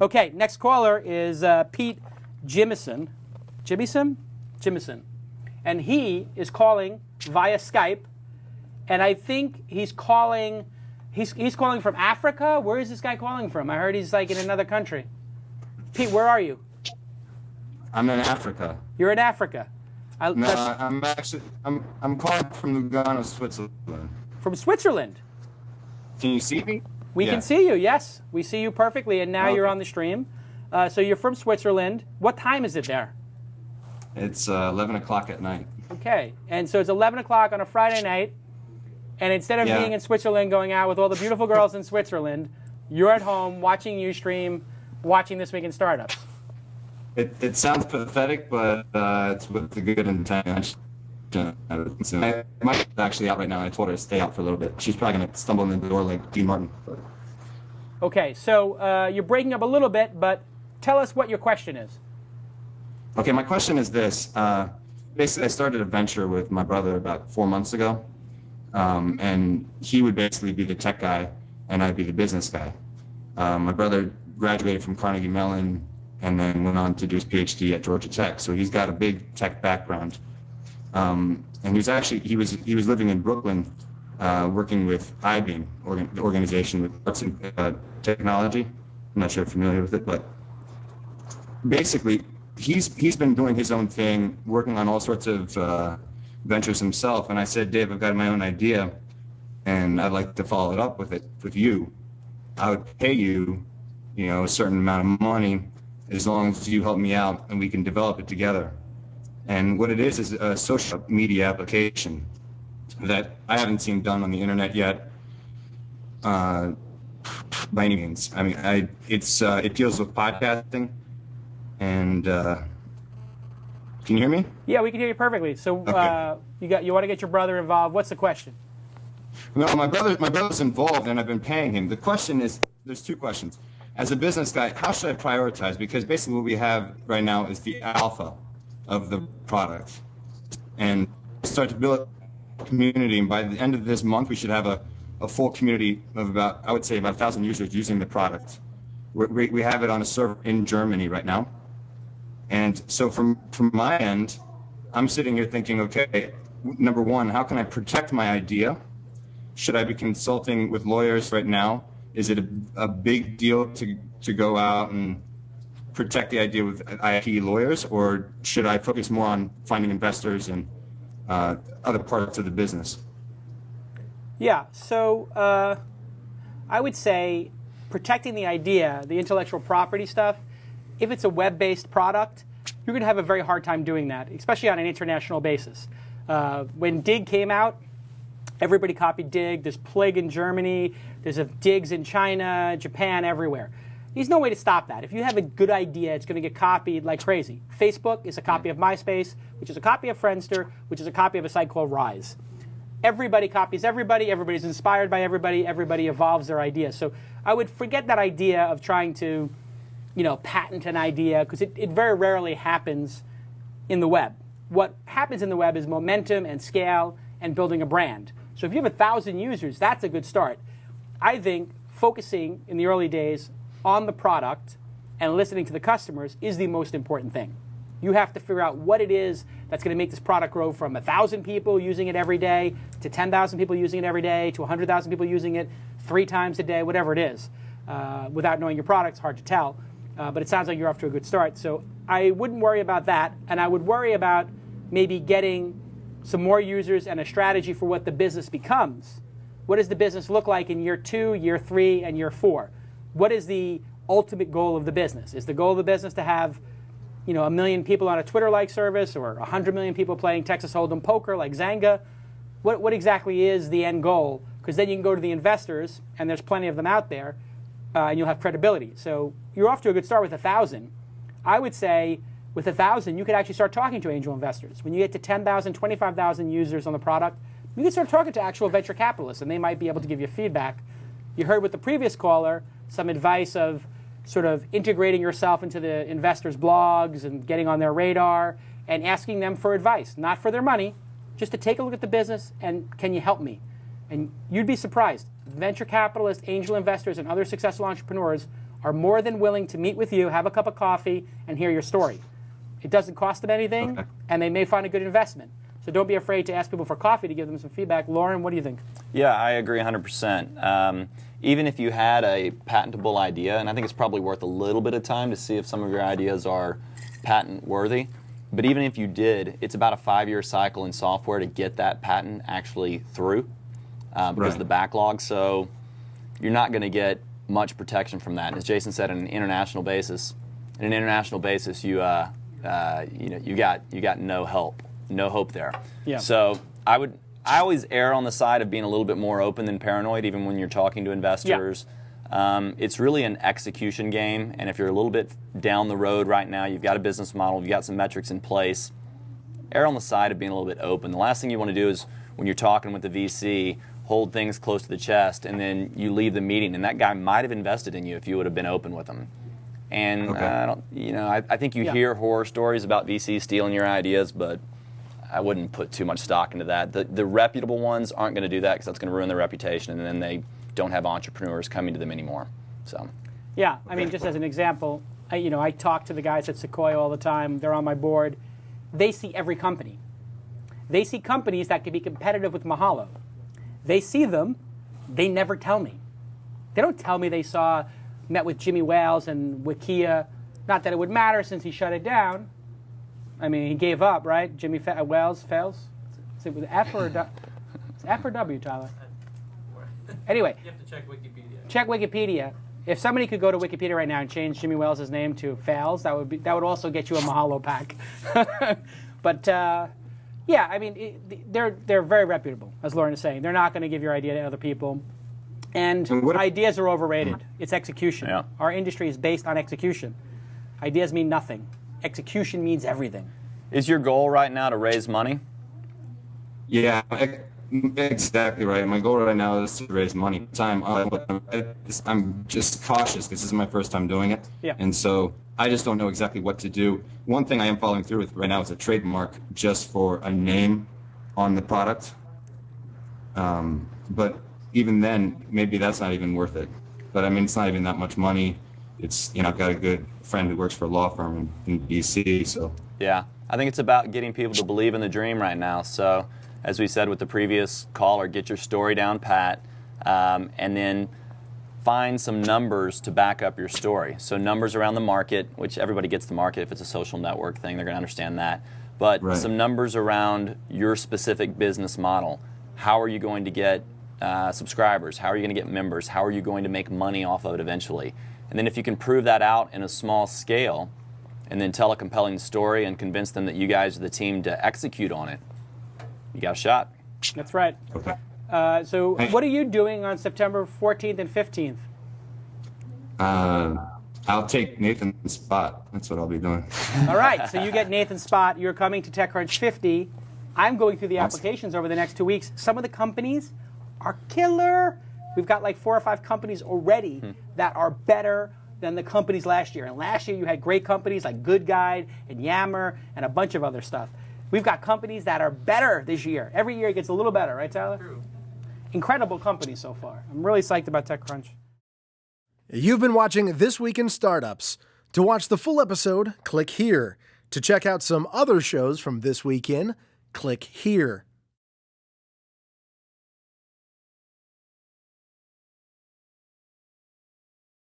Okay, next caller is Pete Jimison. Jimison. And he is calling via Skype. And I think he's calling, he's calling from Africa. Where is this guy calling from? I heard he's like in another country. Pete, where are you? I'm in Africa. You're in Africa. I'm calling from Lugano, Switzerland. From Switzerland? Can you see me? We can see you, yes. We see you perfectly, and now you're on the stream. So you're from Switzerland. What time is it there? It's 11 o'clock at night. Okay, and so it's 11 o'clock on a Friday night, and instead of being in Switzerland going out with all the beautiful girls in Switzerland, you're at home watching Ustream, watching This Week in Startups. It sounds pathetic, but it's with the good intention. My wife's actually out right now. I told her to stay out for a little bit. She's probably going to stumble in the door like Dean Martin. Okay, so you're breaking up a little bit, but tell us what your question is. Okay, my question is this. Basically, I started a venture with my brother about 4 months ago, and he would basically be the tech guy, and I'd be the business guy. My brother graduated from Carnegie Mellon and then went on to do his PhD at Georgia Tech, so he's got a big tech background. And he was living in Brooklyn, working with iBeam, the organization with arts and technology. I'm not sure if you're familiar with it, but basically he's been doing his own thing, working on all sorts of ventures himself. And I said, Dave, I've got my own idea, and I'd like to follow it up with you. I would pay you, a certain amount of money as long as you help me out and we can develop it together. And what it is a social media application that I haven't seen done on the internet yet, by any means. I mean, it deals with podcasting, and can you hear me? Yeah, we can hear you perfectly. So okay. You want to get your brother involved. What's the question? No, my brother's involved, and I've been paying him. The question is, there's two questions. As a business guy, how should I prioritize? Because basically what we have right now is the alpha of the product, and start to build a community. And by the end of this month, we should have a full community of about 1,000 users using the product. We have it on a server in Germany right now. And so from my end, I'm sitting here thinking, okay, number one, how can I protect my idea? Should I be consulting with lawyers right now? Is it a big deal to go out and protect the idea with IP lawyers, or should I focus more on finding investors and other parts of the business? Yeah, so I would say protecting the idea, the intellectual property stuff, if it's a web-based product, you're going to have a very hard time doing that, especially on an international basis. When Dig came out, everybody copied Dig. There's Plig in Germany. There's Digs in China, Japan, everywhere. There's no way to stop that. If you have a good idea, it's going to get copied like crazy. Facebook is a copy of MySpace, which is a copy of Friendster, which is a copy of a site called Rise. Everybody copies everybody. Everybody's inspired by everybody. Everybody evolves their idea. So I would forget that idea of trying to, patent an idea, because it very rarely happens in the web. What happens in the web is momentum and scale and building a brand. So if you have 1,000 users, that's a good start. I think focusing in the early days on the product and listening to the customers is the most important thing. You have to figure out what it is that's going to make this product grow from 1,000 people using it every day to 10,000 people using it every day to 100,000 people using it 3 times a day, whatever it is. Without knowing your product, it's hard to tell. But it sounds like you're off to a good start. So I wouldn't worry about that. And I would worry about maybe getting some more users and a strategy for what the business becomes. What does the business look like in year 2, year 3, and year 4? What is the ultimate goal of the business? Is the goal of the business to have, 1 million people on a Twitter-like service, or 100 million people playing Texas Hold'em poker like Zanga? What exactly is the end goal? Because then you can go to the investors, and there's plenty of them out there, and you'll have credibility. So you're off to a good start with 1,000. I would say with 1,000, you could actually start talking to angel investors. When you get to 10,000, 25,000 users on the product, you can start talking to actual venture capitalists, and they might be able to give you feedback. You heard with the previous caller some advice of sort of integrating yourself into the investors' blogs and getting on their radar and asking them for advice, not for their money, just to take a look at the business and can you help me? And you'd be surprised. Venture capitalists, angel investors, and other successful entrepreneurs are more than willing to meet with you, have a cup of coffee, and hear your story. It doesn't cost them anything, and they may find a good investment. So don't be afraid to ask people for coffee to give them some feedback. Lauren, what do you think? Yeah, I agree 100%. Even if you had a patentable idea, and I think it's probably worth a little bit of time to see if some of your ideas are patent worthy, but even if you did, it's about a 5-year cycle in software to get that patent actually through because of the backlog. So you're not going to get much protection from that. And as Jason said, on an international basis, you got no hope there. Yeah. So I always err on the side of being a little bit more open than paranoid, even when you're talking to investors. Yeah. It's really an execution game, and if you're a little bit down the road right now, you've got a business model, you've got some metrics in place, err on the side of being a little bit open. The last thing you want to do is, when you're talking with the VC, hold things close to the chest, and then you leave the meeting, and that guy might have invested in you if you would have been open with him. And I think you hear horror stories about VCs stealing your ideas, but I wouldn't put too much stock into that. The reputable ones aren't going to do that because that's going to ruin their reputation, and then they don't have entrepreneurs coming to them anymore. So, yeah, I mean, just as an example, I talk to the guys at Sequoia all the time. They're on my board. They see every company. They see companies that could be competitive with Mahalo. They see them. They never tell me. They don't tell me they met with Jimmy Wales and Wikia. Not that it would matter since he shut it down. I mean, he gave up, right? Jimmy Wales fails. Is it with F or F or W, Tyler? Anyway, you have to check Wikipedia. Check Wikipedia. If somebody could go to Wikipedia right now and change Jimmy Wales' name to Fails, that would also get you a Mahalo pack. But yeah, I mean, they're very reputable, as Lauren is saying. They're not going to give your idea to other people. And ideas are overrated. It's execution. Yeah. Our industry is based on execution. Ideas mean nothing. Execution means everything. Is your goal right now to raise money? Yeah, exactly right. My goal right now is to raise money. I'm just cautious because this is my first time doing it. Yeah. And so I just don't know exactly what to do. One thing I am following through with right now is a trademark just for a name on the product. But even then, maybe that's not even worth it. But I mean, it's not even that much money. It's, I've got a good friend who works for a law firm in DC, so. Yeah, I think it's about getting people to believe in the dream right now. So, as we said with the previous caller, get your story down pat, and then find some numbers to back up your story. So numbers around the market, which everybody gets the market. If it's a social network thing, they're going to understand that. But some numbers around your specific business model. How are you going to get subscribers? How are you going to get members? How are you going to make money off of it eventually? And then if you can prove that out in a small scale and then tell a compelling story and convince them that you guys are the team to execute on it, you got a shot. That's right. Okay. So what are you doing on September 14th and 15th? I'll take Nathan's spot. That's what I'll be doing. All right. So you get Nathan's spot. You're coming to TechCrunch 50. I'm going through the applications over the next 2 weeks. Some of the companies are killer. We've got like 4 or 5 companies already that are better than the companies last year. And last year you had great companies like Good Guide and Yammer and a bunch of other stuff. We've got companies that are better this year. Every year it gets a little better, right, Tyler? True. Incredible companies so far. I'm really psyched about TechCrunch. You've been watching This Week in Startups. To watch the full episode, click here. To check out some other shows from This Week In, click here.